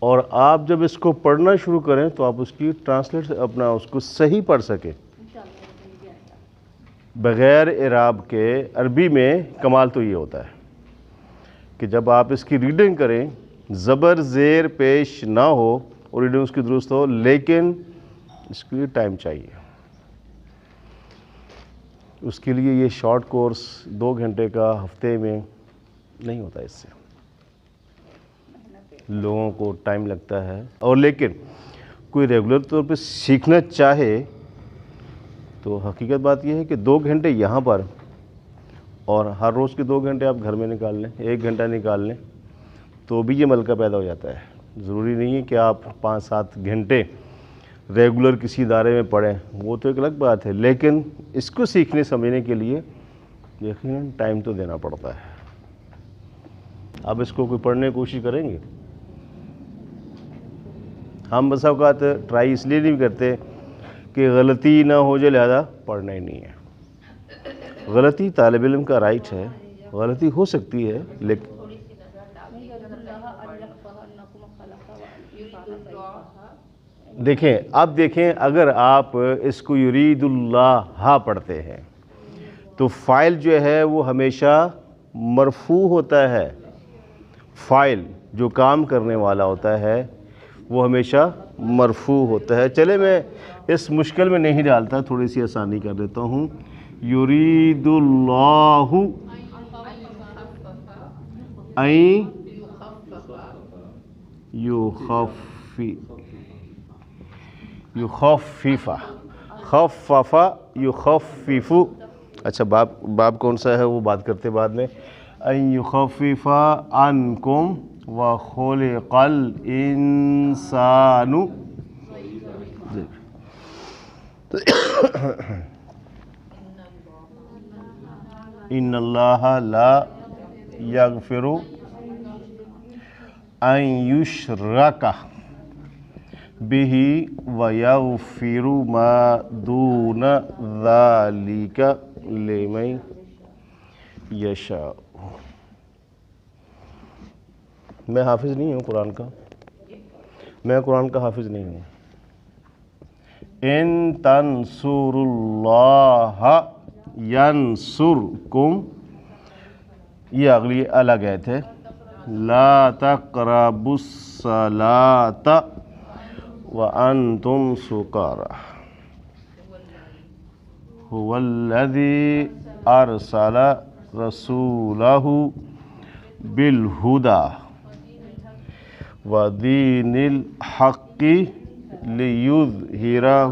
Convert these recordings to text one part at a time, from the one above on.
اور آپ جب اس کو پڑھنا شروع کریں تو آپ اس کی ٹرانسلیٹ اپنا اس کو صحیح پڑھ سکیں بغیر اعراب کے۔ عربی میں کمال تو یہ ہوتا ہے کہ جب آپ اس کی ریڈنگ کریں زبر زیر پیش نہ ہو اور ریڈنگ اس کی درست ہو، لیکن اس کے لیے ٹائم چاہیے۔ اس کے لیے یہ شارٹ کورس 2 گھنٹے کا ہفتے میں نہیں ہوتا، اس سے لوگوں کو ٹائم لگتا ہے۔ اور لیکن کوئی ریگولر طور پہ سیکھنا چاہے تو حقیقت بات یہ ہے کہ 2 گھنٹے یہاں پر اور ہر روز کے 2 گھنٹے آپ گھر میں نکال لیں، 1 گھنٹہ نکال لیں تو بھی یہ ملکہ پیدا ہو جاتا ہے۔ ضروری نہیں ہے کہ آپ 5-7 گھنٹے ریگولر کسی ادارے میں پڑھیں، وہ تو ایک الگ بات ہے، لیکن اس کو سیکھنے سمجھنے کے لیے یقیناً ٹائم تو دینا پڑتا ہے۔ اب اس کو کوئی پڑھنے کی کوشش کریں گے؟ ہم بس اوقات ٹرائی اس لیے نہیں کرتے کہ غلطی نہ ہو جائے، لہذا پڑھنا ہی نہیں ہے۔ غلطی طالب علم کا رائٹ ہے، غلطی ہو سکتی ہے، لیکن دیکھیں اب دیکھیں اگر آپ اس کو یرید اللہ پڑھتے ہیں تو فاعل جو ہے وہ ہمیشہ مرفوع ہوتا ہے۔ فاعل جو کام کرنے والا ہوتا ہے وہ ہمیشہ مرفوع ہوتا ہے۔ چلے میں اس مشکل میں نہیں ڈالتا، تھوڑی سی آسانی کر دیتا ہوں۔ یرید اللہ ان یخفف، خفف یخفف، اچھا باب کون سا ہے وہ بات کرتے بعد میں۔ ان یخفف عنکم وخلق الانسان، ان اللہ لا یغفر ان یشرک بہ ویغفر ما دون ذلک لمن یشاء۔ میں حافظ نہیں ہوں قرآن کا، میں قرآن کا حافظ نہیں ہوں۔ ان تنصروا اللہ ینصرکم، یہ اگلی الگ آیت ہے۔ لا تقربوا الصلاۃ وانتم سکارى هو الذی ارسل رسولہ بالہدی ودین الحق لیظہرہ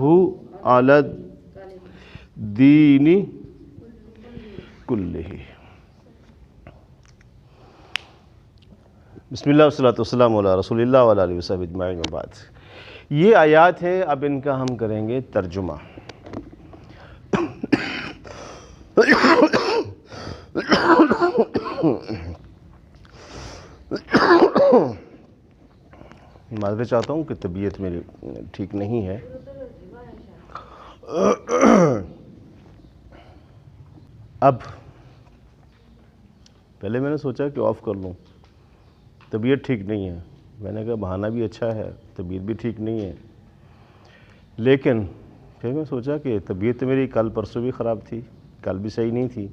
علی الدین کلہ۔ بسم اللہ والصلاۃ والسلام علی رسول اللہ وعلی آلہ وصحبہ اجمعین وبعد۔ یہ آیات ہیں، اب ان کا ہم کریں گے ترجمہ۔ معذرت چاہتا ہوں کہ طبیعت میری ٹھیک نہیں ہے۔ اب پہلے میں نے سوچا کہ آف کر لوں، طبیعت ٹھیک نہیں ہے، میں نے کہا بہانہ بھی اچھا ہے، طبیعت بھی ٹھیک نہیں ہے، لیکن پھر میں سوچا کہ طبیعت میری کل پرسوں بھی خراب تھی، کل بھی صحیح نہیں تھی،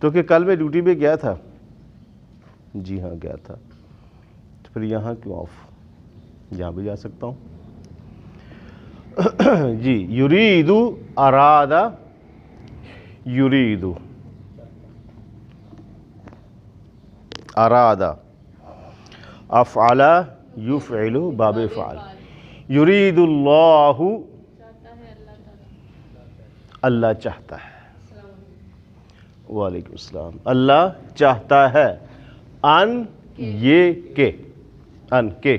تو کہ کل میں ڈیوٹی پہ گیا تھا، جی ہاں گیا تھا، تو پھر یہاں کیوں آف، یہاں بھی جا سکتا ہوں۔ جی یرید، اراد، یرید، اراد، افعل یفعل، باب فعل۔ یرید اللہ، اللہ چاہتا ہے، وعلیکم السلام، اللہ چاہتا ہے، ان یہ کہ، ان کے،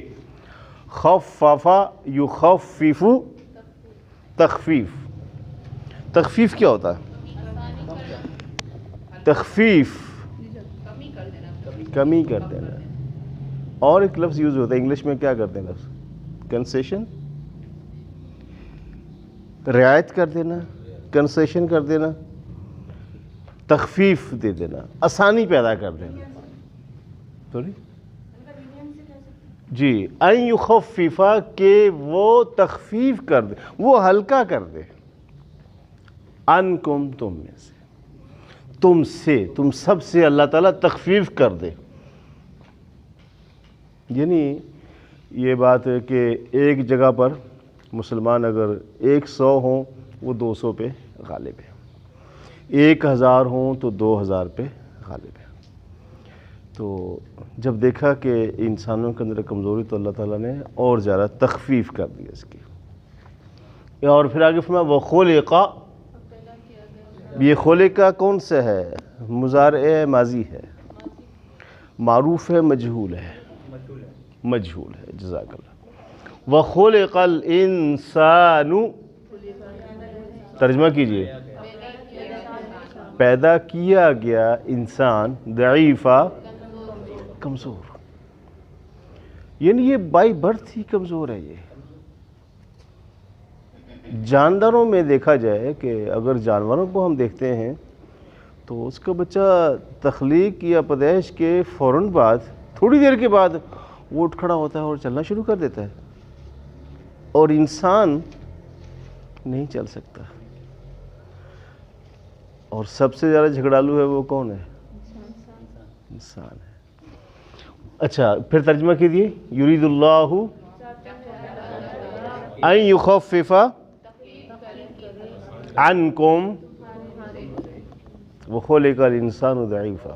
خفف یخفف، تخفیف، تخفیف کیا ہوتا ہے؟ تخفیف کمی کر دینا، اور ایک لفظ یوز ہوتا ہے انگلش میں، کیا کرتے ہیں لفظ؟ کنسیشن، رعایت کر دینا، کنسیشن کر دینا، تخفیف دے دینا، آسانی پیدا کر دینا، سوری جی ان یخففا کہ وہ تخفیف کر دے، وہ ہلکا کر دے، عنکم تم میں سے، تم سب سے اللہ تعالیٰ تخفیف کر دے۔ یعنی یہ بات ہے کہ ایک جگہ پر مسلمان اگر 100 ہوں وہ 200 پہ غالب ہے، 1000 ہوں تو 2000 پہ غالب ہے۔ تو جب دیکھا کہ انسانوں کے اندر کمزوری تو اللہ تعالیٰ نے اور زیادہ تخفیف کر دی اس کی۔ اور پھر آگے فرمایا وَخُلِقَ، یہ خلقہ کون سا ہے؟ مضارع ماضی ہے، معروف ہے، مجہول ہے؟ مجہول ہے، جزاک اللہ۔ وَخُلِقَ الْإِنسَانُ، ترجمہ کیجئے، پیدا کیا گیا انسان ضعیفہ، کمزور، یعنی یہ بائی برتھ ہی کمزور ہے۔ یہ جانوروں میں دیکھا جائے کہ اگر جانوروں کو ہم دیکھتے ہیں تو اس کا بچہ تخلیق یا پیدائش کے فوراً بعد تھوڑی دیر کے بعد وہ اٹھ کھڑا ہوتا ہے اور چلنا شروع کر دیتا ہے، اور انسان نہیں چل سکتا۔ اور سب سے زیادہ جھگڑالو ہے وہ کون ہے؟ انسان ہے۔ اچھا پھر ترجمہ کیجئے، یرید اللہ ان یخفف عنکم وخلق الانسان ضعیفا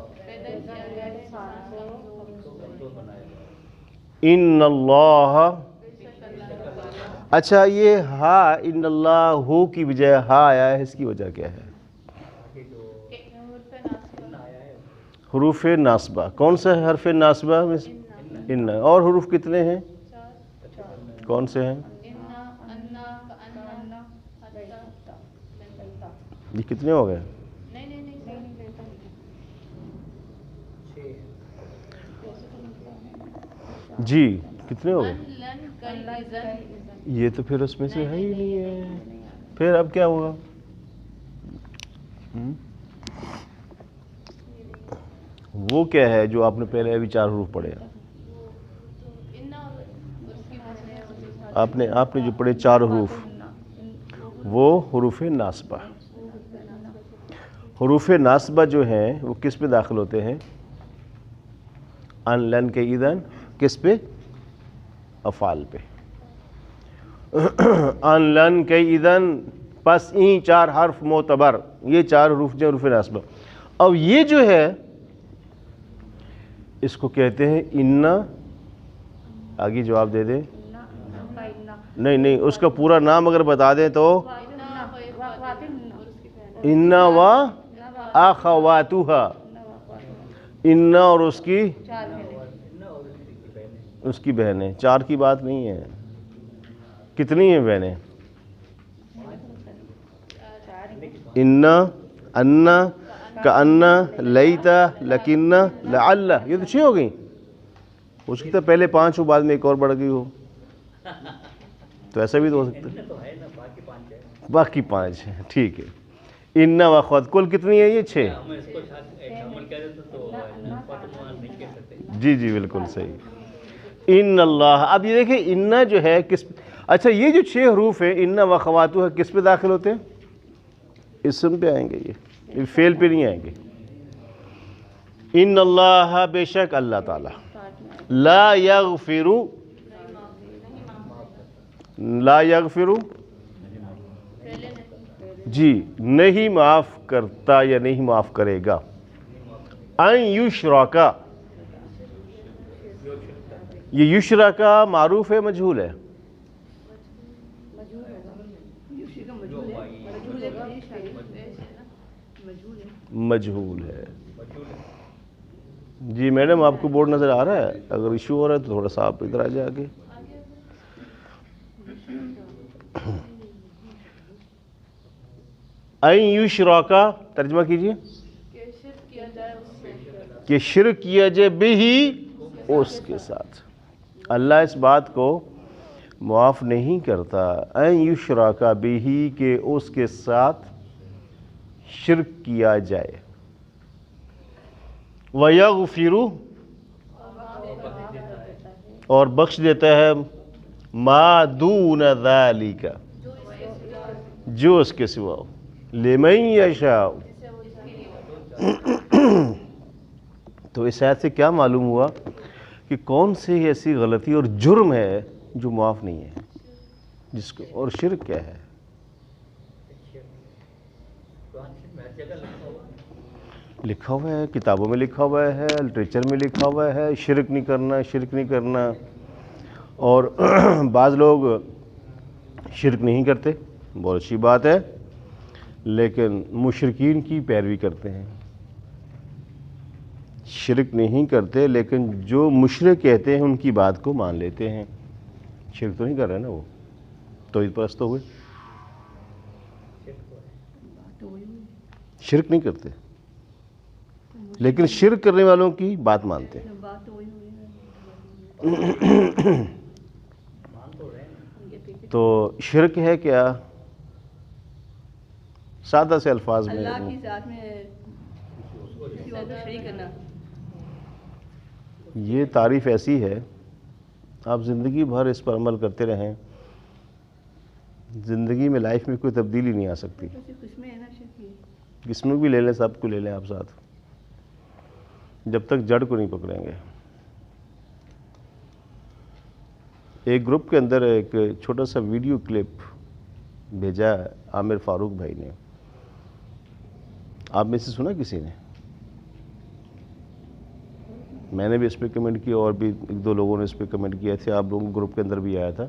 ان اللہ، اچھا یہ ہا ان اللہ ہو کی بجائے ہا آیا ہے، اس کی وجہ کیا ہے؟ حروف ناصبہ، کون سا ہے حرف ناصبہ میں؟ ان، اور حروف کتنے ہیں؟ کون سے ہیں؟ یہ کتنے ہو گئے؟ جی کتنے ہو گئے؟ یہ تو پھر اس میں سے ہے ہی نہیں ہے، پھر اب کیا ہوگا؟ وہ کیا ہے جو آپ نے پہلے ابھی 4 حروف پڑھے؟ آپ نے جو پڑھے 4 حروف وہ حروف ناصبہ۔ حروف ناصبہ جو ہیں وہ کس پہ داخل ہوتے ہیں؟ ان، لن کے اذن، کس پہ؟ افعال پہ۔ ان، لن کے اذن، پس این 4 حرف معتبر، یہ 4 حروف جو حروف ناصبہ۔ اب یہ جو ہے اس کو کہتے ہیں انا، آگے جواب دے دیں، نہیں اس کا پورا نام اگر بتا دیں تو انا و اخواتها، انا اور اس کی بہنیں، 4 کی بات نہیں ہے، کتنی ہیں بہنیں؟ انا، انا، کأنا، لیتا، لکنہ، لعل، یہ تو 6 ہو گئیں۔ اس کی تو پہلے 5 ہو، بعد میں ایک اور بڑھ گئی ہو، تو ایسا بھی تو ہو سکتا ہے، باقی 5 ہیں، ٹھیک ہے۔ انا واخوات، کل کتنی ہے یہ؟ 6۔ جی بالکل صحیح۔ ان اللہ، اب یہ دیکھیں انا جو ہے کس، اچھا یہ جو 6 حروف ہیں انا واخواتہ کس پہ داخل ہوتے ہیں؟ اسم پہ آئیں گے، یہ فعل پہ نہیں آئیں گے۔ ان اللہ، بے شک اللہ تعالی، لا یغفر، لا یغفر، جی نہیں معاف کرتا یا نہیں معاف کرے گا، ان یشرکا، یہ یشرکا معروف ہے، مجہول ہے؟ مجہول ہے۔ جی میڈم آپ کو بورڈ نظر آ رہا ہے؟ اگر ایشو ہو رہا ہے تو تھوڑا سا آپ ادھر آ جائے آگے۔ این یشرکا، ترجمہ کیجئے، کہ شرک کیا جائے بہی، اس کے ساتھ۔ اللہ اس بات کو معاف نہیں کرتا، این یشرکا بہی، کہ اس کے ساتھ شرک کیا جائے۔ وَيَغْفِرُ، اور بخش دیتا ہے ما دون ذالک، جو اس کے سوا ہو، لمن یشاء۔ تو اس آیت سے کیا معلوم ہوا کہ کون سی ایسی غلطی اور جرم ہے جو معاف نہیں ہے، جس کو، اور شرک کیا ہے؟ لکھا ہوا ہے، کتابوں میں لکھا ہوا ہے، لٹریچر میں لکھا ہوا ہے، شرک نہیں کرنا، شرک نہیں کرنا۔ اور بعض لوگ شرک نہیں کرتے، بہت اچھی بات ہے، لیکن مشرکین کی پیروی کرتے ہیں۔ شرک نہیں کرتے لیکن جو مشرک کہتے ہیں ان کی بات کو مان لیتے ہیں۔ شرک تو نہیں کر رہے نا، وہ توحید پرست تو ہوئے، شرک نہیں کرتے لیکن شرک کرنے والوں کی بات مانتے ہیں۔ تو شرک ہے کیا؟ سادہ سے الفاظ میں اللہ کی ذات میں شریک کرنا۔ یہ تعریف ایسی ہے، آپ زندگی بھر اس پر عمل کرتے رہیں، زندگی میں لائف میں کوئی تبدیلی نہیں آ سکتی۔ کس میں بھی لے لیں، سب کو لے لیں آپ ساتھ، جب تک جڑ کو نہیں پکڑیں گے۔ ایک گروپ کے اندر ایک چھوٹا سا ویڈیو کلپ بھیجا ہے عامر فاروق بھائی نے، آپ میں سے سنا کسی نے؟ میں نے بھی اس پہ کمنٹ کیا اور بھی ایک دو لوگوں نے اس پہ کمنٹ کیا تھے، آپ لوگوں گروپ کے اندر بھی آیا تھا۔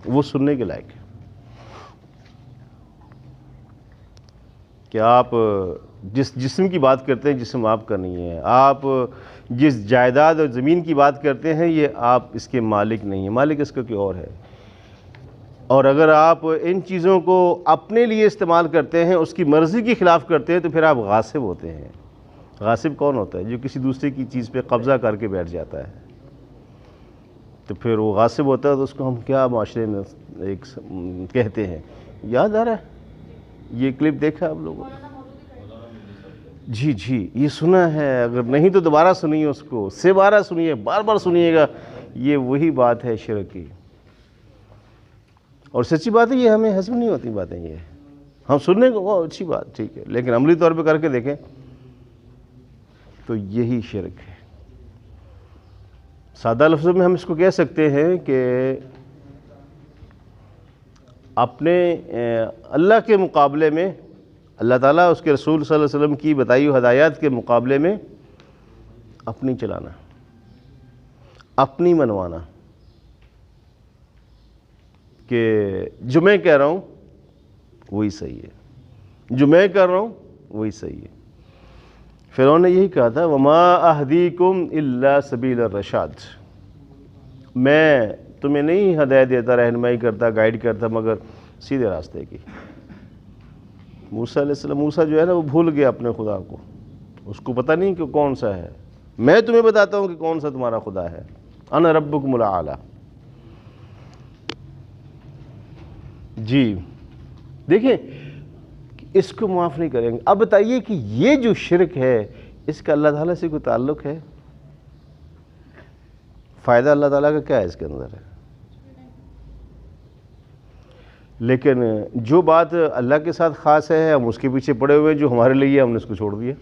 وہ سننے کے لائق ہے کہ آپ جس جسم کی بات کرتے ہیں، جسم آپ کا نہیں ہے۔ آپ جس جائیداد اور زمین کی بات کرتے ہیں، یہ آپ اس کے مالک نہیں ہیں، مالک اس کا کوئی اور ہے۔ اور اگر آپ ان چیزوں کو اپنے لیے استعمال کرتے ہیں، اس کی مرضی کے خلاف کرتے ہیں، تو پھر آپ غاصب ہوتے ہیں۔ غاصب کون ہوتا ہے؟ جو کسی دوسرے کی چیز پہ قبضہ کر کے بیٹھ جاتا ہے، تو پھر وہ غاصب ہوتا ہے۔ تو اس کو ہم کیا معاشرے میں ایک کہتے ہیں، یاد آ رہا ہے؟ یہ کلپ دیکھا آپ لوگوں نے؟ جی یہ سنا ہے، اگر نہیں تو دوبارہ سنیے، اس کو سے بارہ سنیے، بار بار سنیے گا۔ یہ وہی بات ہے شرک کی، اور سچی بات ہے، یہ ہمیں ہضم نہیں ہوتی باتیں، یہ ہم سننے کو وہ اچھی بات ٹھیک ہے، لیکن عملی طور پہ کر کے دیکھیں تو یہی شرک ہے۔ سادہ لفظوں میں ہم اس کو کہہ سکتے ہیں کہ اپنے اللہ کے مقابلے میں، اللہ تعالیٰ اس کے رسول صلی اللہ علیہ وسلم کی بتائی ہوئی ہدایات کے مقابلے میں اپنی چلانا، اپنی منوانا، کہ جو میں کہہ رہا ہوں وہی صحیح ہے، جو میں کر رہا ہوں وہی صحیح ہے۔ فرعون نے یہی کہا تھا، وَمَا أَهْدِيكُمْ إِلَّا سَبِيلَ الرَّشَادِ، میں تمہیں نہیں ہدایت دیتا، رہنمائی کرتا، گائیڈ کرتا، مگر سیدھے راستے کی۔ موسیٰ علیہ السلام، موسیٰ جو ہے نا، وہ بھول گیا اپنے خدا کو، اس کو پتہ نہیں کہ کون سا ہے۔ میں تمہیں بتاتا ہوں کہ کون سا تمہارا خدا ہے، انا ربکم الاعلی۔ جی دیکھیں، اس کو معاف نہیں کریں گے۔ اب بتائیے کہ یہ جو شرک ہے، اس کا اللہ تعالیٰ سے کوئی تعلق ہے؟ فائدہ اللہ تعالیٰ کا کیا ہے اس کے اندر ہے؟ لیکن جو بات اللہ کے ساتھ خاص ہے، ہم اس کے پیچھے پڑے ہوئے ہیں، جو ہمارے لیے ہم نے اس کو چھوڑ دیا۔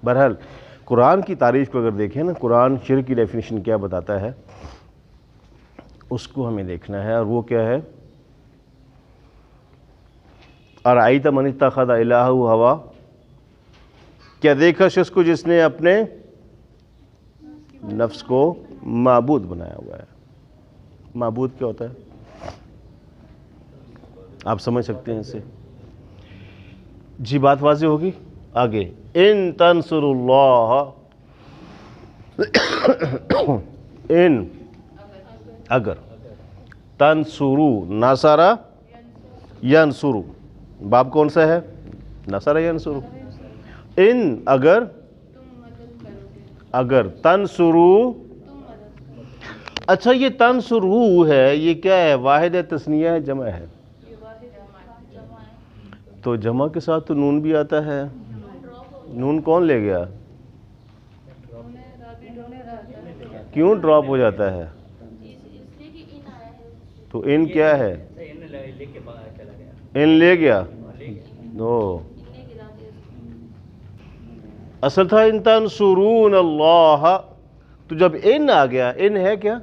بہرحال قرآن کی تعریف کو اگر دیکھیں نا، قرآن شرک کی ڈیفینیشن کیا بتاتا ہے، اس کو ہمیں دیکھنا ہے، اور وہ کیا ہے؟ ارأیت من اتخذ الہہ ہوا، کیا دیکھا شخص کو جس نے اپنے نفس کو معبود بنایا ہوا ہے۔ معبود کیا ہوتا ہے؟ آپ سمجھ سکتے ہیں اسے؟ جی بات واضح ہوگی آگے۔ ان تنصر اللہ، ان اگر، تنصرو نصرہ ینصرو، باب کون سا ہے؟ نصرہ ینصرو۔ ان اگر، اگر تنصرو، اچھا یہ تنصرو ہے، یہ کیا ہے؟ واحد ہے، تثنیہ ہے، جمع ہے؟ تو جمع کے ساتھ تو نون بھی آتا ہے، نون کون لے گیا؟ کیوں ڈراپ ہو جاتا ہے؟ تو ان کیا ہے؟ ان لے گیا نو اصل تھا ان تنصرون اللہ. تو جب ان آ گیا، ان ہے کیا؟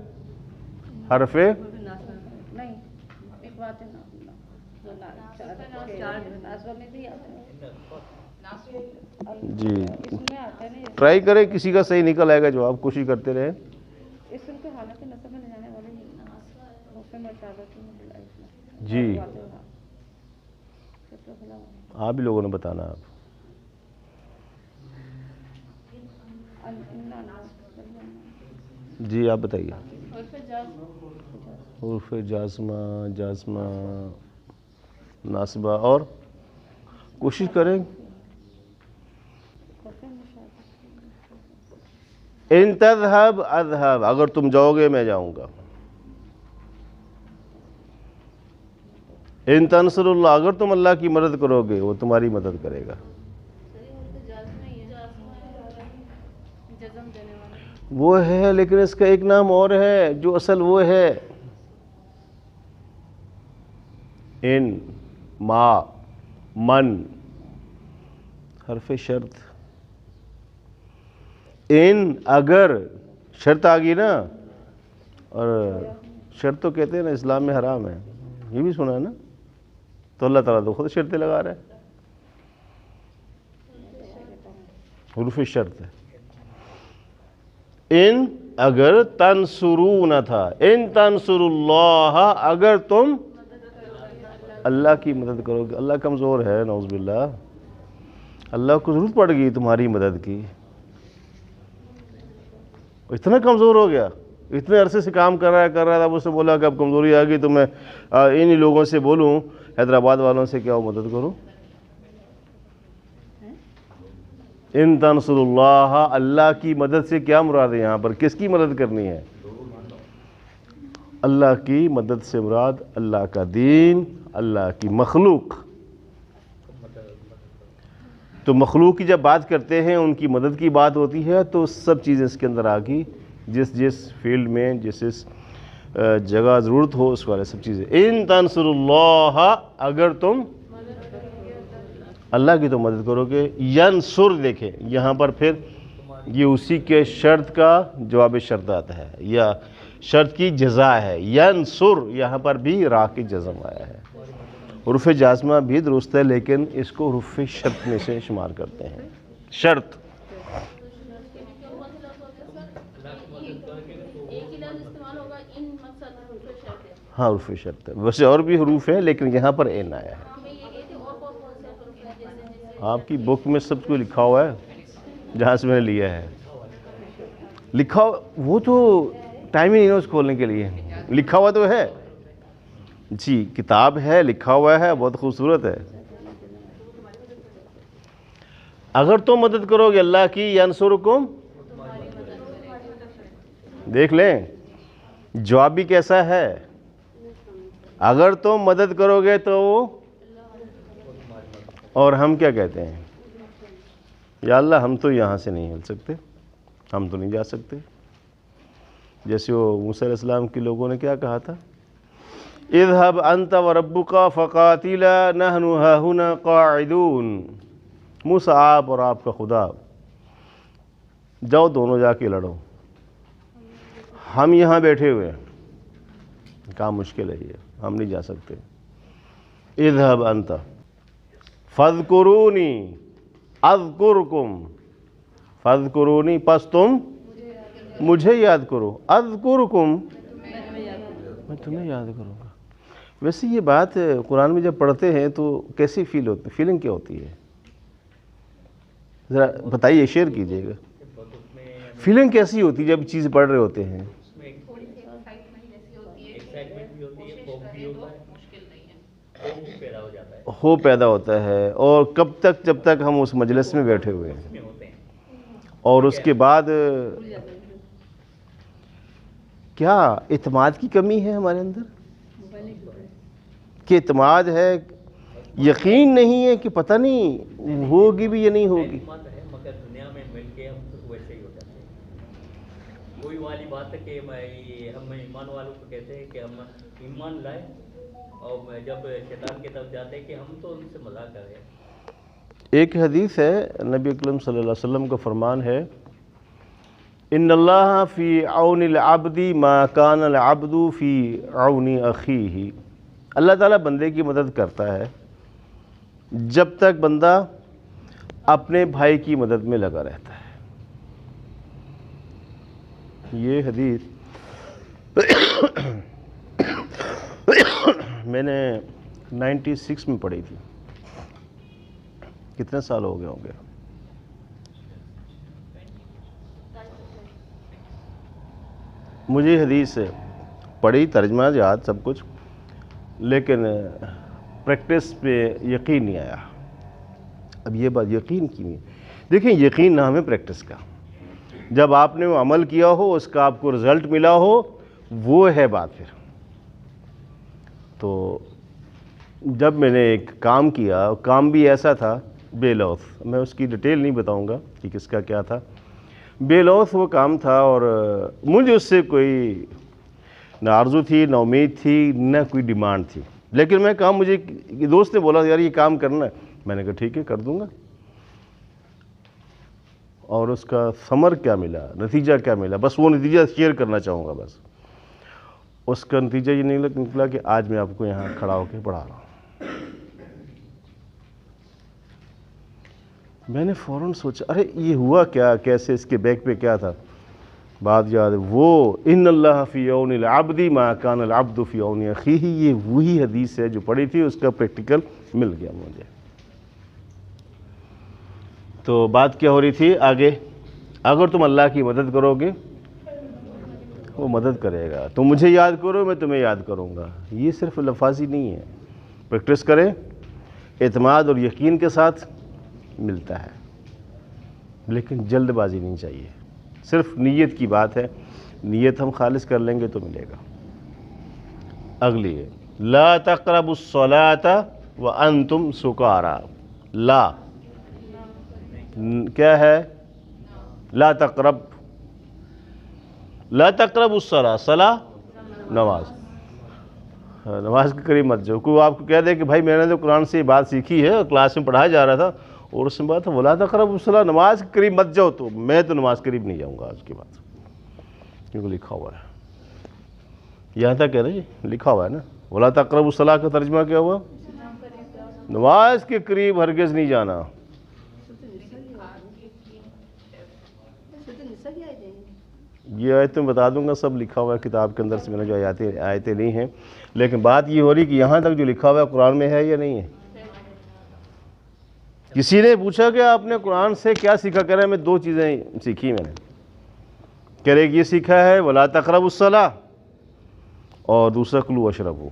حرف نہیں ایک بات ہے جی ٹرائی کریں، کسی کا صحیح نکل آئے گا جواب، کوشش کرتے رہیں. اسم کے حالت نصب میں لے جانے والے جی آپ بھی لوگوں نے بتانا. آپ جی آپ بتائیے. حروف جازمہ، جازمہ، ناصبہ، اور کوشش کریں. ان تذهب اذهب، اگر تم جاؤ گے میں جاؤں گا. ان تنصر اللہ، اگر تم اللہ کی مدد کرو گے وہ تمہاری مدد کرے گا. وہ ہے لیکن اس کا ایک نام اور ہے جو اصل وہ ہے. ان، ما، من، حرف شرط. ان اگر شرط آ گئی نا، اور شرط تو کہتے ہیں نا اسلام میں حرام ہے، یہ بھی سنا ہے نا، تو اللہ تعالیٰ تو خود شرطیں لگا رہا ہے. حروف شرط ہے. ان اگر تنصرون تھا، ان تنصر اللہ، اگر تم اللہ کی مدد کرو گے. اللہ کمزور ہے نعوذ باللہ، اللہ کو ضرورت پڑ گئی تمہاری مدد کی. اتنا کمزور ہو گیا، اتنے عرصے سے کام کر رہا تھا. اب اس نے بولا کہ اب کمزوری آ گئی تو میں انہی لوگوں سے بولوں، حیدرآباد والوں سے، کیا وہ مدد کروں. ان تنصر اللہ، اللہ کی مدد سے کیا مراد ہے یہاں پر؟ کس کی مدد کرنی ہے؟ اللہ کی مدد سے مراد اللہ کا دین، اللہ کی مخلوق. تو مخلوق کی جب بات کرتے ہیں، ان کی مدد کی بات ہوتی ہے، تو سب چیزیں اس کے اندر آ گئی، جس فیلڈ میں جس جگہ ضرورت ہو اس والے سب چیزیں. ان تنصر اللہ، اگر تم اللہ کی تو مدد کرو گے. ینصر دیکھیں یہاں پر پھر یہ اسی کے شرط کا جواب شرط آتا ہے، یا شرط کی جزا ہے. ینصر یہاں پر بھی را کی جزم آیا ہے. حروف جازمہ بھی درست ہے لیکن اس کو حروف شرط میں سے شمار کرتے ہیں. شرط ہاں حروف شرط ہے. ویسے اور بھی حروف ہیں لیکن یہاں پر این آیا ہے. آپ کی بک میں سب کو لکھا ہوا ہے، جہاں سے میں نے لیا ہے لکھا ہوا. وہ تو ٹائم ہی نہیں ہے اس کھولنے کے لیے. لکھا ہوا تو ہے جی، کتاب ہے، لکھا ہوا ہے، بہت خوبصورت ہے. اگر تم مدد کرو گے اللہ کی، ینصرکم، دیکھ لیں جواب بھی کیسا ہے. اگر تم مدد کرو گے تو، اور ہم کیا کہتے ہیں؟ یا اللہ ہم تو یہاں سے نہیں ہل سکتے، ہم تو نہیں جا سکتے. جیسے وہ موسیٰ علیہ السلام کے لوگوں نے کیا کہا تھا؟ اذهب انت وربک فقاتلا نحن هاہنا قاعدون. موسیٰ آپ اور آپ کا خدا جاؤ، دونوں جا کے لڑو، ہم یہاں بیٹھے ہوئے ہیں. کام مشکل ہے یہ، ہم نہیں جا سکتے. اذهب انت فاذکرونی اذکرکم، فاذکرونی پس تم مجھے یاد کرو، اذکرکم میں تمہیں یاد کروں گا. ویسے یہ بات قرآن میں جب پڑھتے ہیں تو کیسی فیلنگ کیا ہوتی ہے؟ ذرا بتائیے، شیئر کیجئے گا. فیلنگ کیسی ہوتی ہے جب چیز پڑھ رہے ہوتے ہیں؟ ہو پیدا ہوتا ہے. اور کب تک؟ جب تک ہم اس مجلس میں بیٹھے ہوئے ہیں. اور اس کے بعد کیا اعتماد کی کمی ہے ہمارے اندر؟ کہ اعتماد ہے، یقین نہیں ہے، کہ پتہ نہیں ہوگی بھی یا نہیں ہوگی. وہی والی بات ہے کہ ہم ایمان والوں کو کہتے ہیں کہ ہم ایمان لائیں، اور جب شیطان کی طرف جاتے ہیں کہ ہم تو ان سے مذاق کر رہے ہیں۔ ایک حدیث ہے، نبی اکرم صلی اللہ علیہ وسلم کا فرمان ہے، ان اللہ فی عون العبد ما کان العبد فی عون اخیہ، اللہ تعالیٰ بندے کی مدد کرتا ہے جب تک بندہ اپنے بھائی کی مدد میں لگا رہتا ہے۔ یہ حدیث میں نے 96 میں پڑھی تھی، کتنے سال ہو گئے ہوں گے؟ مجھے حدیث پڑھی، ترجمہ یاد سب کچھ، لیکن پریکٹس پہ یقین نہیں آیا۔ اب یہ بات یقین کی نہیں، دیکھیں یقین نام ہے پریکٹس کا، جب آپ نے وہ عمل کیا ہو، اس کا آپ کو رزلٹ ملا ہو، وہ ہے بات پھر۔ تو جب میں نے ایک کام کیا، کام بھی ایسا تھا بے لوث، میں اس کی ڈیٹیل نہیں بتاؤں گا کہ کس کا کیا تھا، بے لوث وہ کام تھا، اور مجھے اس سے کوئی نہ آرزو تھی، نہ امید تھی، نہ کوئی ڈیمانڈ تھی، لیکن میں کام، مجھے دوست نے بولا یار یہ کام کرنا ہے، میں نے کہا ٹھیک ہے کر دوں گا۔ اور اس کا ثمر کیا ملا، نتیجہ کیا ملا، بس وہ نتیجہ شیئر کرنا چاہوں گا۔ بس اس کا نتیجہ یہ نکلا کہ آج میں آپ کو یہاں کھڑا ہو کے پڑھا رہا ہوں۔ میں نے فوراً سوچا ارے یہ ہوا کیا، کیسے، اس کے بیک پہ کیا تھا، بات یاد ہے، وہ ان اللہ فی عون العبد ما کان العبد فی عون اخیہ، یہ وہی حدیث ہے جو پڑھی تھی، اس کا پریکٹیکل مل گیا مجھے۔ تو بات کیا ہو رہی تھی آگے، اگر تم اللہ کی مدد کرو گے وہ مدد کرے گا، تم مجھے یاد کرو میں تمہیں یاد کروں گا۔ یہ صرف لفاظی نہیں ہے، پریکٹس کریں، اعتماد اور یقین کے ساتھ ملتا ہے، لیکن جلد بازی نہیں چاہیے، صرف نیت کی بات ہے، نیت ہم خالص کر لیں گے تو ملے گا۔ اگلی ہے لا تقربوا الصلاة وانتم سکارا، لا کیا ہے، لا تقرب، لا تقربوا الصلاة، صلاة نماز، نماز کے قریب مت جاؤ۔ کوئی آپ کو کہہ دے کہ بھائی میں نے تو قرآن سے یہ بات سیکھی ہے اور کلاس میں پڑھایا جا رہا تھا اور اس میں بات ہے وَلَا تَقْرَبُوا الصَّلَاةَ، نماز کے قریب مت جاؤ، تو میں تو نماز قریب نہیں جاؤں گا آج کے بعد، کیونکہ لکھا ہوا ہے یہاں تک ہے نا، جی لکھا ہوا ہے نا، وَلَا تَقْرَبُوا الصَّلَاةَ کا ترجمہ کیا ہوا، نماز کے قریب ہرگز نہیں جانا۔ یہ آیتیں بتا دوں گا، سب لکھا ہوا ہے کتاب کے اندر سے، میں نے جو آیتیں نہیں ہیں، لیکن بات یہ ہو رہی کہ یہاں تک جو لکھا ہوا ہے قرآن میں ہے یا نہیں ہے۔ کسی نے پوچھا کہ آپ نے قرآن سے کیا سیکھا، کہہ رہے ہیں میں دو چیزیں سیکھی میں نے، کہہ رہے کہ یہ سیکھا ہے وَلَا تَقْرَبُوا الصَّلَاةَ، اور دوسرا کُلُوا وَاشْرَبُوا،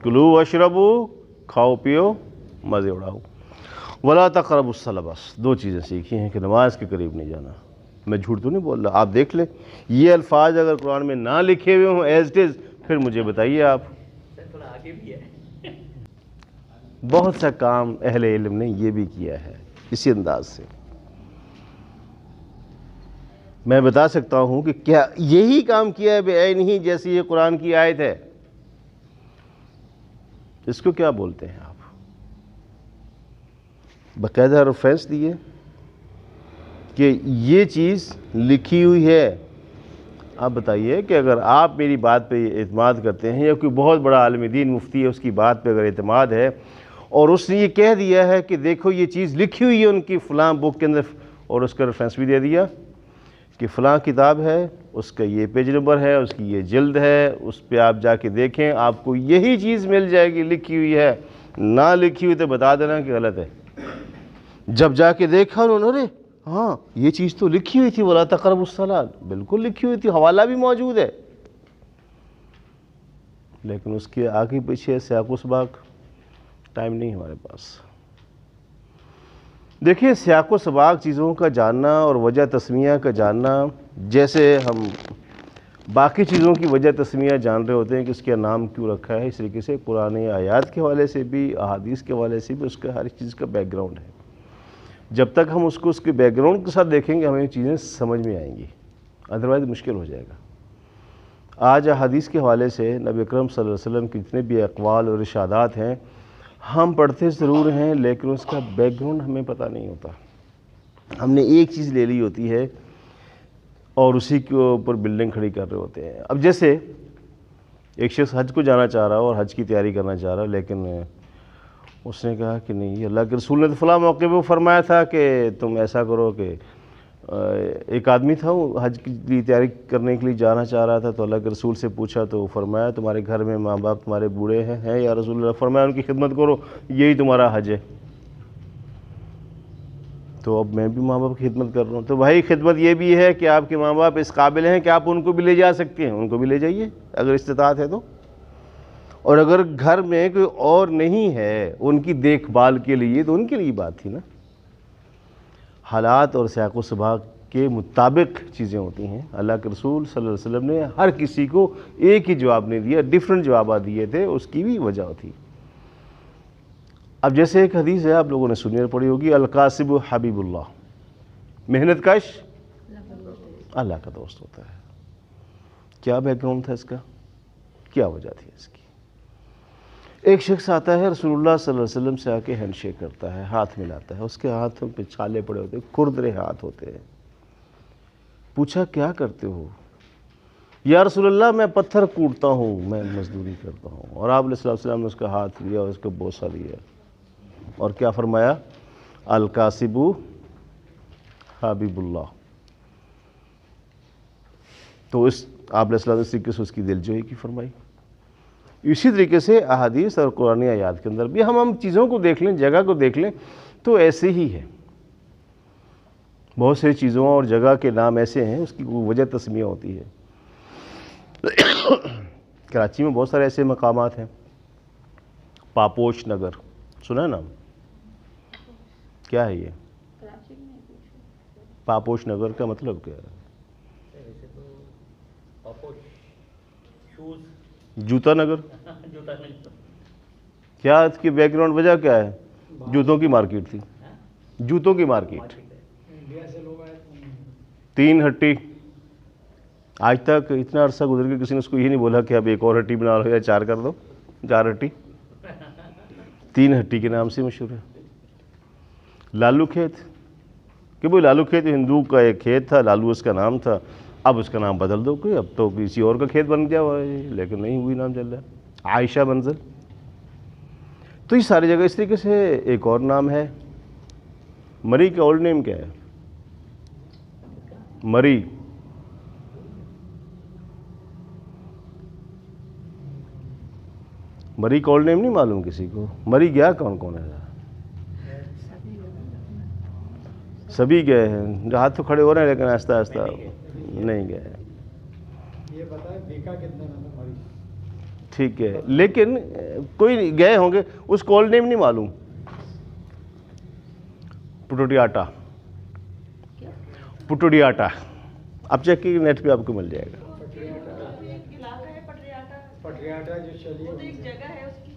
کُلُوا وَاشْرَبُوا، کھاؤ پیو مزے اڑاؤ، وَلَا تَقْرَبُوا الصَّلَاةَ، بس دو چیزیں سیکھی ہیں کہ نماز کے قریب نہیں جانا۔ میں جھوٹ تو نہیں بول رہا، آپ دیکھ لیں، یہ الفاظ اگر قرآن میں نہ لکھے ہوئے ہوں ایز اٹ از، پھر مجھے بتائیے آپ۔ تھوڑا آگے بھی ہے، بہت سا کام اہل علم نے یہ بھی کیا ہے اسی انداز سے۔ میں بتا سکتا ہوں کہ کیا یہی کام کیا ہے بے عین ہی جیسی یہ قرآن کی آیت ہے، اس کو کیا بولتے ہیں آپ، باقاعدہ ریفرنس دیے کہ یہ چیز لکھی ہوئی ہے۔ آپ بتائیے کہ اگر آپ میری بات پہ اعتماد کرتے ہیں، یا کوئی بہت بڑا عالم دین مفتی ہے اس کی بات پہ اگر اعتماد ہے، اور اس نے یہ کہہ دیا ہے کہ دیکھو یہ چیز لکھی ہوئی ہے ان کی فلاں بک کے اندر، اور اس کا ریفرنس بھی دے دیا کہ فلاں کتاب ہے، اس کا یہ پیج نمبر ہے، اس کی یہ جلد ہے، اس پہ آپ جا کے دیکھیں آپ کو یہی چیز مل جائے گی، لکھی ہوئی ہے، نہ لکھی ہوئی تو بتا دینا کہ غلط ہے۔ جب جا کے دیکھا انہوں نے، ہاں یہ چیز تو لکھی ہوئی تھی وَلَا تَقْرَبُوا الصَّلَاةَ، بالکل لکھی ہوئی تھی، حوالہ بھی موجود ہے، لیکن اس کے آگے پیچھے سیاق و سباق ٹائم نہیں ہمارے پاس۔ دیکھیے سیاق و سباق چیزوں کا جاننا اور وجہ تسمیہ کا جاننا، جیسے ہم باقی چیزوں کی وجہ تسمیہ جان رہے ہوتے ہیں کہ اس کا نام کیوں رکھا ہے، اس طریقے سے قرآن آیات کے حوالے سے بھی، احادیث کے حوالے سے بھی اس کا ہر چیز کا بیک گراؤنڈ ہے۔ جب تک ہم اس کو اس کے بیک گراؤنڈ کے ساتھ دیکھیں گے ہمیں چیزیں سمجھ میں آئیں گی، ادروائز مشکل ہو جائے گا۔ آج احادیث کے حوالے سے نبی اکرم صلی اللہ علیہ وسلم کے جتنے بھی اقوال اور ارشادات ہیں ہم پڑھتے ضرور ہیں، لیکن اس کا بیک گراؤنڈ ہمیں پتہ نہیں ہوتا۔ ہم نے ایک چیز لے لی ہوتی ہے اور اسی کے اوپر بلڈنگ کھڑی کر رہے ہوتے ہیں۔ اب جیسے ایک شخص حج کو جانا چاہ رہا اور حج کی تیاری کرنا چاہ رہا، لیکن اس نے کہا کہ نہیں، اللہ کے رسول نے تو فلاں موقع پہ فرمایا تھا کہ تم ایسا کرو کہ ایک آدمی تھا وہ حج کی لیے تیاری کرنے کے لیے جانا چاہ رہا تھا، تو اللہ کے رسول سے پوچھا تو فرمایا تمہارے گھر میں ماں باپ تمہارے بوڑھے ہیں یا رسول اللہ؟ فرمایا ان کی خدمت کرو، یہی تمہارا حج ہے۔ تو اب میں بھی ماں باپ کی خدمت کر رہا ہوں، تو بھائی خدمت یہ بھی ہے کہ آپ کے ماں باپ اس قابل ہیں کہ آپ ان کو بھی لے جا سکتے ہیں، ان کو بھی لے جائیے اگر استطاعت ہے تو۔ اور اگر گھر میں کوئی اور نہیں ہے ان کی دیکھ بھال کے لیے تو ان کے لیے بات تھی نا۔ حالات اور سیاق و سباق کے مطابق چیزیں ہوتی ہیں۔ اللہ کے رسول صلی اللہ علیہ وسلم نے ہر کسی کو ایک ہی جواب نہیں دیا، ڈیفرنٹ جوابات دیے تھے، اس کی بھی وجہ تھی۔ اب جیسے ایک حدیث ہے آپ لوگوں نے سنی اور پڑھی ہوگی، القاسب حبیب اللہ، محنت کش اللہ کا دوست ہوتا ہے۔ کیا بیک گراؤنڈ تھا اس کا؟ کیا وجہ تھی اس کی؟ ایک شخص آتا ہے رسول اللہ صلی اللہ علیہ وسلم سے آ کے ہینڈ شیک کرتا ہے، ہاتھ ملاتا ہے، اس کے ہاتھوں پہ چھالے پڑے ہوتے ہیں، کھردرے ہاتھ ہوتے ہیں۔ پوچھا کیا کرتے ہو؟ یا رسول اللہ میں پتھر کوٹتا ہوں، میں مزدوری کرتا ہوں۔ اور آپ علیہ الصلوۃ والسلام نے اس کا ہاتھ لیا اور اس کو بوسہ دیا اور کیا فرمایا؟ القاسب حبیب اللہ۔ تو اس آپ علیہ السلام نے اس کی دلجوئی کی فرمائی۔ اسی طریقے سے احادیث اور قرآنی آیات کے اندر بھی ہم چیزوں کو دیکھ لیں، جگہ کو دیکھ لیں تو ایسے ہی ہے۔ بہت ساری چیزوں اور جگہ کے نام ایسے ہیں، اس کی وجہ تسمیہ ہوتی ہے۔ کراچی میں بہت سارے ایسے مقامات ہیں، پاپوش نگر سنا ہے نام؟ کیا ہے یہ پاپوش نگر کا مطلب کیا ہے؟ ویسے تو پاپوش شوز جوتا نگر؟ جوتا نہیں، کیا اس کی بیک گراؤنڈ وجہ کیا ہے؟ جوتوں کی مارکیٹ تھی، جوتوں کی مارکیٹ، تین ہٹی۔ آج تک اتنا عرصہ گزر کے کسی نے اس کو یہ نہیں بولا کہ اب ایک اور ہٹی بنا لو یا چار کر دو، چار ہٹی، تین ہٹی کے نام سے مشہور ہے۔ لالو کھیت، کہ بھئی لالو کھیت ہندو کا ایک کھیت تھا، لالو اس کا نام تھا، اب اس کا نام بدل دو کوئی، اب تو کسی اور کا کھیت بن گیا ہوا ہے، لیکن نہیں ہوئی نام چل رہا ہے، عائشہ منزل۔ تو یہ ساری جگہ اس طریقے سے۔ ایک اور نام ہے مری کا اولڈ نیم کیا ہے؟ مری، مری کا اولڈ نیم نہیں معلوم کسی کو؟ مری گیا کون کون ہے؟ سبھی گئے ہیں، ہاتھ تو کھڑے ہو رہے ہیں لیکن آہستہ آہستہ نہیں گئے۔ یہ بتائیں بیکا کتنے نام ہماری؟ ٹھیک ہے، لیکن کوئی گئے ہوں گے، اس کو اولڈ نیم نہیں معلوم۔ پٹوڈیاٹا، پٹوڈیاٹا، اب چیک کی نیٹ پہ آپ کو مل جائے گا۔ پٹریاٹا جو چلی ہے جگہ ہے اس کی۔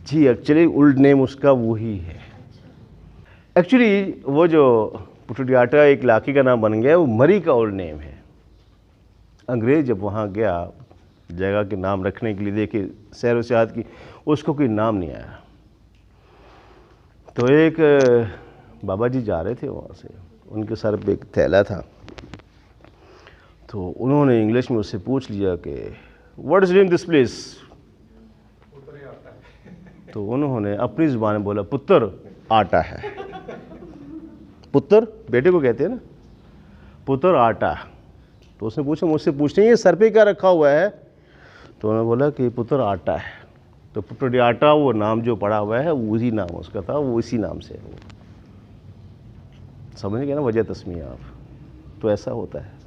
جی ایکچولی اولڈ نیم اس کا وہی ہے۔ ایکچولی وہ جو پٹوڈیاٹا ایک علاقے کا نام بن گیا وہ مری کا اولڈ نیم ہے۔ انگریز جب وہاں گیا جگہ کے نام رکھنے کے لیے، دیکھے سیر و سیاحت کی، اس کو کوئی نام نہیں آیا۔ تو ایک بابا جی جا رہے تھے وہاں سے، ان کے سر پہ ایک تھیلا تھا، تو انہوں نے انگلش میں اس سے پوچھ لیا کہ what is name this place? تو انہوں نے اپنی زبان میں بولا پتر آٹا ہے۔ پتر بیٹے کو کہتے ہیں نا، پتر آٹا۔ تو اس نے پوچھا، مجھ سے پوچھتے ہیں یہ سر پہ کیا رکھا ہوا ہے؟ تو انہوں نے بولا کہ پتر آٹا ہے۔ تو پٹوڈیاٹا وہ نام جو پڑا ہوا ہے وہی نام اس کا تھا، وہ اسی نام سے ہے۔ سمجھ گئے نا وجہ تسمیہ آپ؟ تو ایسا ہوتا ہے۔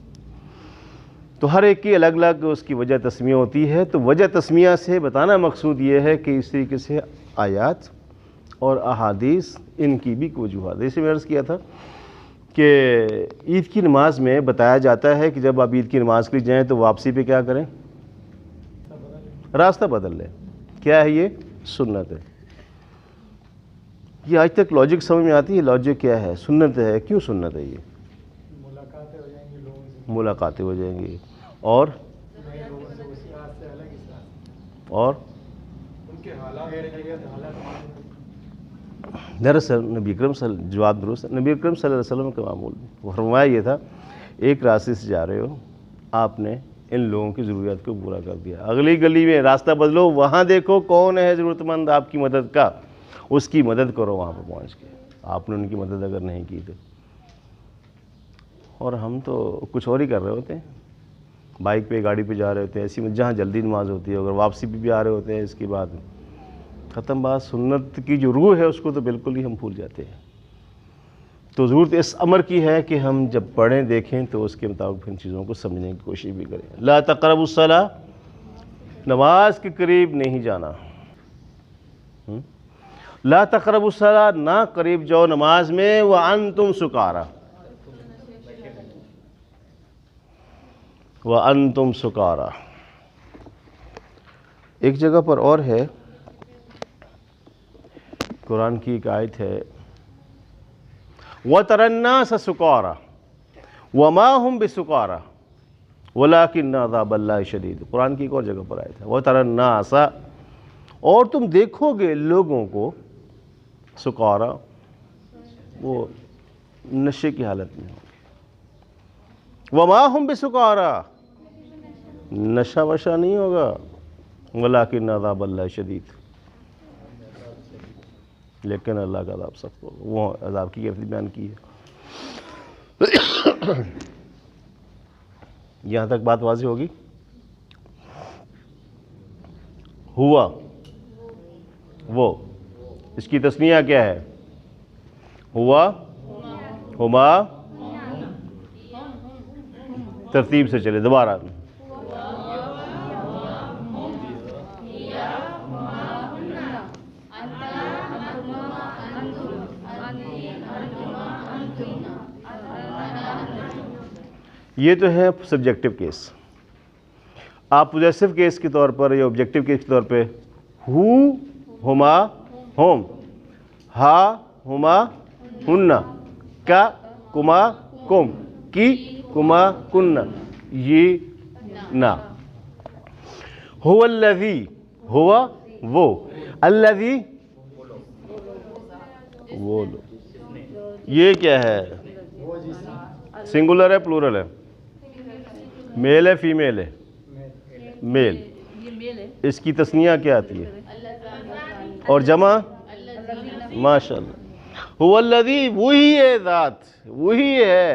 تو ہر ایک کی الگ الگ اس کی وجہ تسمیہ ہوتی ہے۔ تو وجہ تسمیہ سے بتانا مقصود یہ ہے کہ اس طریقے سے آیات اور احادیث ان کی بھی وجوہات، جیسے میں عرض کیا تھا کہ عید کی نماز میں بتایا جاتا ہے کہ جب آپ عید کی نماز کے لیے جائیں تو واپسی پہ کیا کریں؟ راستہ بدل لیں۔ کیا ہے یہ؟ سنت ہے۔ یہ آج تک لاجک سمجھ میں آتی ہے؟ لاجک کیا ہے؟ سنت ہے. کیوں سنت ہے؟ یہ ملاقاتیں ہو جائیں گی لوگوں سے، ملاقاتیں ہو جائیں گی اور نئے لوگوں سے اس راز سے الگ اس راز سے، اور ان کے حالات حالات دراصل نبی اکرم جواب درست. نبی اکرم صلی اللہ علیہ وسلم کا معمول وہ فرمایا یہ تھا، ایک راستے سے جا رہے ہو، آپ نے ان لوگوں کی ضروریات کو پورا کر دیا، اگلی گلی میں راستہ بدلو، وہاں دیکھو کون ہے ضرورت مند آپ کی مدد کا، اس کی مدد کرو وہاں پہ پہنچ کے. آپ نے ان کی مدد اگر نہیں کی تو، اور ہم تو کچھ اور ہی کر رہے ہوتے ہیں، بائک پہ گاڑی پہ جا رہے ہوتے ہیں ایسی میں جہاں جلدی نماز ہوتی ہے، اگر واپسی پہ بھی آ رہے ہوتے ہیں اس کے بعد ختم بات. سنت کی جو روح ہے اس کو تو بالکل ہی ہم بھول جاتے ہیں. تو ضرورت اس امر کی ہے کہ ہم جب پڑھیں دیکھیں تو اس کے مطابق ان چیزوں کو سمجھنے کی کوشش بھی کریں. لا تقربوا الصلاۃ، نماز کے قریب نہیں جانا. لا تقربوا الصلاۃ، نہ قریب جاؤ نماز میں، وانتم سکارا، وانتم سکارا. ایک جگہ پر اور ہے، قرآن کی ایک آیت ہے، وَتَرَى النَّاسَ سُكَارَى وَمَا هُمْ بِسُكَارَى وَلَكِنَّ عَذَابَ اللَّهِ شَدِيدٌ. قرآن کی ایک اور جگہ پر آیت ہے، وَتَرَى النَّاسَ، اور تم دیکھو گے لوگوں کو، سکارا، وہ نشے کی حالت میں ہوں گے، وَمَا هُمْ بِسُكَارَى، نشہ وشہ نہیں ہوگا، وَلَكِنَّ عَذَابَ اللَّهِ شَدِيدٌ، لیکن اللہ کا عذاب سخت ہوگا. وہ عذاب کی کیفیت بیان کی ہے. یہاں تک بات واضح ہوگی. ہوا، وہ، اس کی تسنیہ کیا ہے؟ ہوا، ہما، ترتیب سے چلے دوبارہ. یہ تو ہے سبجیکٹو کیس. آپ پوزیسو کیس کے طور پر یا آبجیکٹو کیس کے طور پہ ہو، ہما، ہوم، ہا، ہما، ہننا، کا، کما، کم، کی، کما، کننا، یہ نا. ہوا الذی، ہوا وہ، الذی وہ لو. یہ کیا ہے؟ سنگولر ہے پلورل ہے؟ میل ہے فیمیل ہے؟ میل. یہ میل ہے. اس کی تسنیہ کیا آتی ہے؟ اور جمع؟ ماشاءاللہ. هو الذی، وہی ہے ذات، وہی ہے،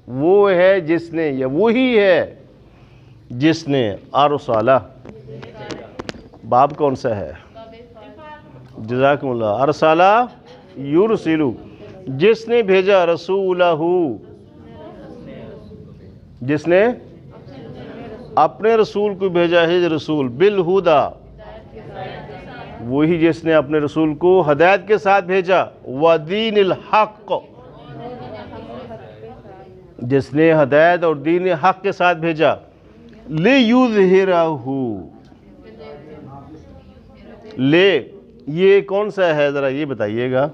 وہ ہے جس نے، یا وہی ہے جس نے، ارسالہ، باب کون سا ہے؟ جزاکم اللہ. ارسالہ یرسلو، جس نے بھیجا، رسولہ، جس نے اپنے رسول کو بھیجا ہے، رسول، بالہدا، وہی جس نے اپنے رسول کو ہدایت کے ساتھ بھیجا، ودین الحق، جس نے ہدایت اور دین حق کے ساتھ بھیجا، لیظہرہ، لے، یہ کون سا ہے؟ ذرا یہ بتائیے گا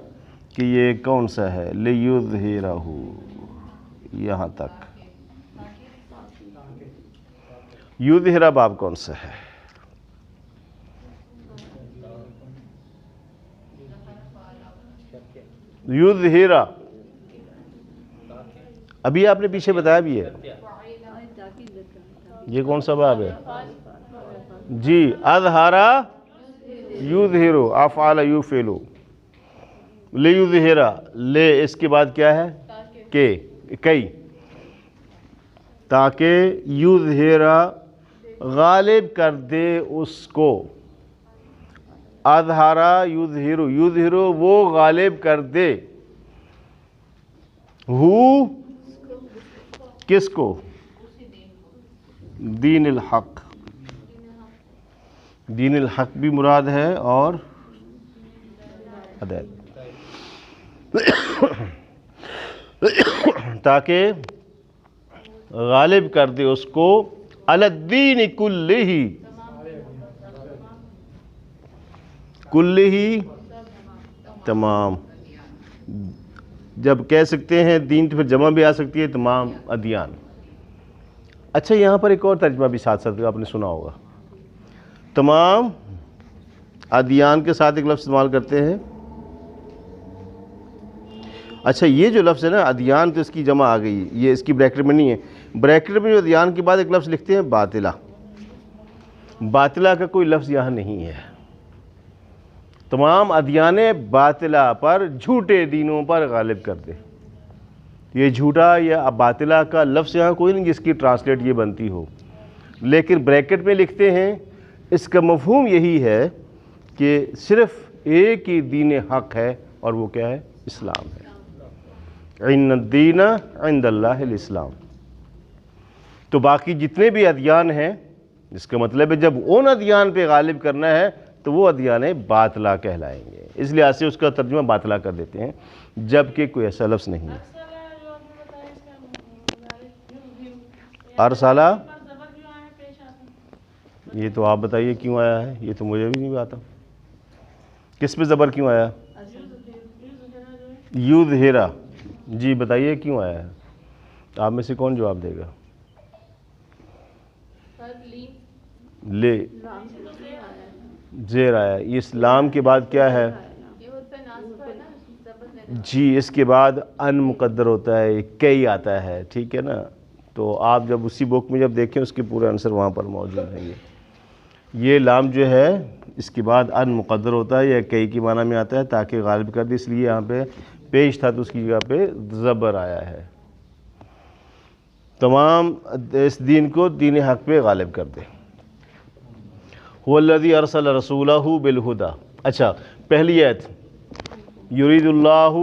کہ یہ کون سا ہے؟ لیظہرہ، یہاں تک. یظہرہ باب کون سا ہے؟ یظہرہ ابھی آپ نے پیچھے بتایا بھی ہے. یہ کون سا باب ہے؟ جی، اظہارا یظہرو، افعال یفعلو، لیظہرہ، لے، اس کے بعد کیا ہے؟ کہ، کئی، تاکہ یظہرہ، غالب کر دے اس کو. اظہارا یظہرو، یظہرو وہ غالب کر دے، ہو کس کو؟ دین الحق. دین الحق بھی مراد ہے اور ہدایت، تاکہ غالب کر دے اس کو، علی الدین کلہ، کلہ تمام. جب کہہ سکتے ہیں دین تو پھر جمع بھی آ سکتی ہے تمام ادیان. اچھا یہاں پر ایک اور ترجمہ بھی ساتھ ساتھ آپ نے سنا ہوگا. تمام ادیان کے ساتھ ایک لفظ استعمال کرتے ہیں. اچھا یہ جو لفظ ہے نا ادیان تو اس کی جمع آ گئی, یہ اس کی بریکٹ میں نہیں ہے. بریکٹ میں جو ادیان کے بعد ایک لفظ لکھتے ہیں باطلہ. باطلہ کا کوئی لفظ یہاں نہیں ہے. تمام ادیان باطلہ پر, جھوٹے دینوں پر غالب کر دے. یہ جھوٹا یا باطلہ کا لفظ یہاں کوئی نہیں جس کی ٹرانسلیٹ یہ بنتی ہو, لیکن بریکٹ میں لکھتے ہیں. اس کا مفہوم یہی ہے کہ صرف ایک ہی دین حق ہے اور وہ کیا ہے؟ اسلام ہے. ان الدین عند اللہ الاسلام. تو باقی جتنے بھی ادیان ہیں, اس کا مطلب ہے جب ان ادیان پہ غالب کرنا ہے تو وہ ادیان باطلہ کہلائیں گے. اس لحاظ سے اس کا ترجمہ باطلہ کر دیتے ہیں, جبکہ کوئی ایسا لفظ نہیں ہے. ارسالہ, یہ تو آپ بتائیے کیوں آیا ہے, یہ تو مجھے بھی نہیں آتا. کس پہ زبر کیوں آیا؟ یظہرہ. جی بتائیے کیوں آیا ہے, آپ میں سے کون جواب دے گا؟ لے زیر آیا. یہ اسلام کے بعد کیا ہے؟ جی اس کے بعد ان مقدر ہوتا ہے, کئی آتا ہے, ٹھیک ہے نا. تو آپ جب اسی بک میں جب دیکھیں اس کے پورے آنسر وہاں پر موجود ہیں. یہ لام جو ہے اس کے بعد ان مقدر ہوتا ہے یا کئی کی معنی میں آتا ہے تاکہ غالب کر دے, اس لیے یہاں پہ پیش تھا تو اس کی جگہ پہ زبر آیا ہے. تمام اس دین کو دین حق پہ غالب کر دے. هو الذی ارسل رسولہ بالہدی. اچھا پہلی آیت یرید اللہ.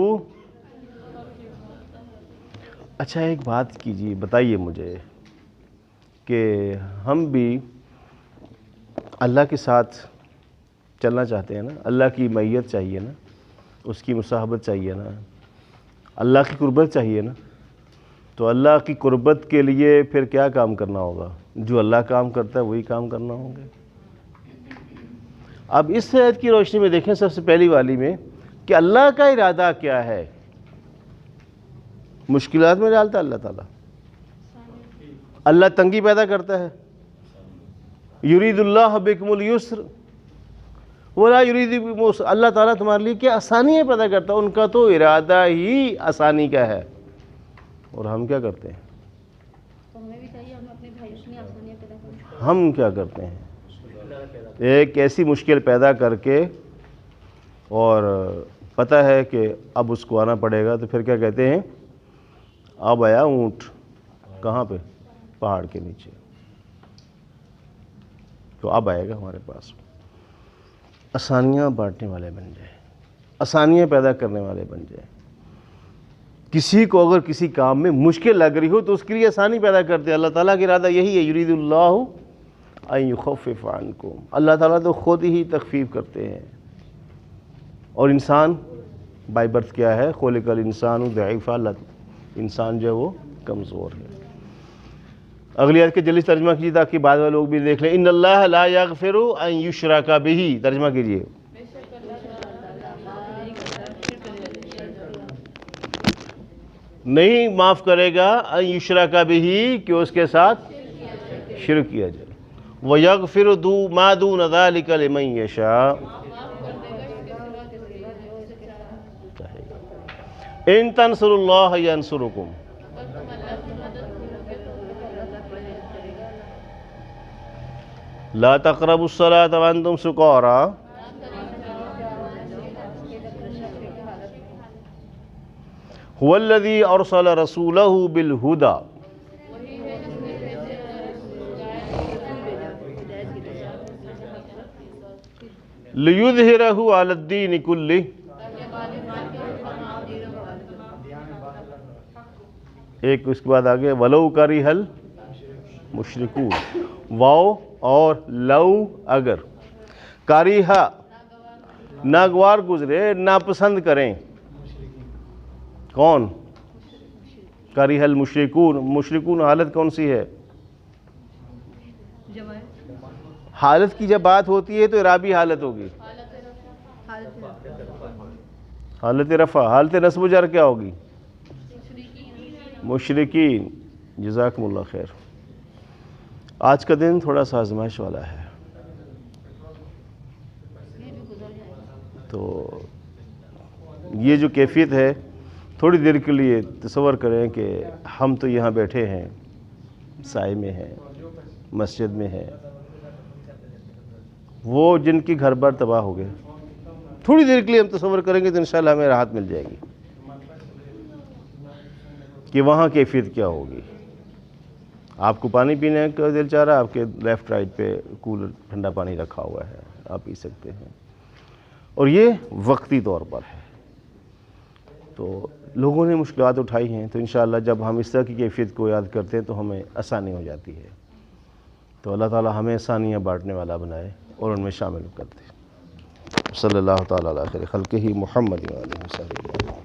اچھا ایک بات کیجیے, بتائیے مجھے کہ ہم بھی اللہ کے ساتھ چلنا چاہتے ہیں نا, اللہ کی معیت چاہیے نا, اس کی مصاحبت چاہیے نا, اللہ کی قربت چاہیے نا. تو اللہ کی قربت کے لیے پھر کیا کام کرنا ہوگا؟ جو اللہ کام کرتا ہے وہی کام کرنا ہوں گے. اب اس آیت کی روشنی میں دیکھیں سب سے پہلی والی میں کہ اللہ کا ارادہ کیا ہے. مشکلات میں ڈالتا ہے اللہ تعالیٰ, اللہ تنگی پیدا کرتا ہے. یرید اللہ بکم الیسر ولا یرید بکم العسر. اللہ تعالیٰ تمہارے لیے کیا آسانیاں پیدا کرتا ہے, ان کا تو ارادہ ہی آسانی کا ہے. اور ہم کیا کرتے ہیں؟ ہمیں بھی چاہیے ہم اپنے بھائیوں کے لیے آسانیاں پیدا کریں. ہم کیا کرتے ہیں؟ ایک ایسی مشکل پیدا کر کے اور پتہ ہے کہ اب اس کو آنا پڑے گا تو پھر کیا کہتے ہیں؟ اب آیا اونٹ کہاں پہ؟ پہاڑ کے نیچے. تو اب آئے گا ہمارے پاس. آسانیاں بانٹنے والے بن جائیں, آسانیاں پیدا کرنے والے بن جائیں. کسی کو اگر کسی کام میں مشکل لگ رہی ہو تو اس کے لیے آسانی پیدا کرتے. اللہ تعالیٰ کا ارادہ یہی ہے, یرید اللہ ان یخفف عنکم. اللہ تعالیٰ تو خود ہی تخفیف کرتے ہیں. اور انسان بائی برتھ کیا ہے؟ خلق الانسان ضعیفا. انسان جو ہے وہ کمزور ہے. اگلی آیت کے جلدی ترجمہ کیجیے تاکہ بعد والے لوگ بھی دیکھ لیں. ان اللہ لا یغفر ان یشرک بہ. ترجمہ کیجیے. نہیں معاف کرے گا ان یشرک بہ کہ اس کے ساتھ شرک کیا جائے. وَيَغْفِرُ مَا دُونَ ذَلِكَ لِمَن يَشَاءُ. ان تنصروا اللہ ینصرکم. لا تقربوا الصلاة وانتم سکارى. هو الذی ارسل رسولہ بالہدی. لِيُظْهِرَهُ عَلَى الدِّينِ كُلِّهِ. ایک اس کے بعد آگے وَلَوْ كَرِهَ الْمُشْرِكُونَ. واو اور لو اگر. کَرِهَ ناگوار گزرے, ناپسند کریں. کون؟ کَرِهَ الْمُشْرِكُونَ. مشرکون حالت کون سی ہے؟ حالت کی جب بات ہوتی ہے تو اعرابی حالت ہوگی. حالت رفع، حالت نصب و جر کیا ہوگی؟ مشرکین. جزاکم اللہ خیر. آج کا دن تھوڑا سا آزمائش والا ہے، تو یہ جو کیفیت ہے تھوڑی دیر کے لیے تصور کریں کہ ہم تو یہاں بیٹھے ہیں، سائے میں ہیں، مسجد میں ہیں، وہ جن کی گھر بار تباہ ہو گئے، تھوڑی دیر کے لیے ہم تصور کریں گے تو انشاءاللہ ہمیں راحت مل جائے گی کہ وہاں کیفیت کیا ہوگی. آپ کو پانی پینے کا دل چاہ رہا ہے، آپ کے لیفٹ رائٹ پہ کولر ٹھنڈا پانی رکھا ہوا ہے، آپ پی سکتے ہیں، اور یہ وقتی طور پر ہے. تو لوگوں نے مشکلات اٹھائی ہیں، تو انشاءاللہ جب ہم اس طرح کی کیفیت کو یاد کرتے ہیں تو ہمیں آسانی ہو جاتی ہے. تو اللہ تعالی ہمیں آسانیاں بانٹنے والا بنائے اور ان میں شامل کر دے. صلی اللہ تعالیٰ علیہ خیر خلقہ محمد و آلہ وصحبہ.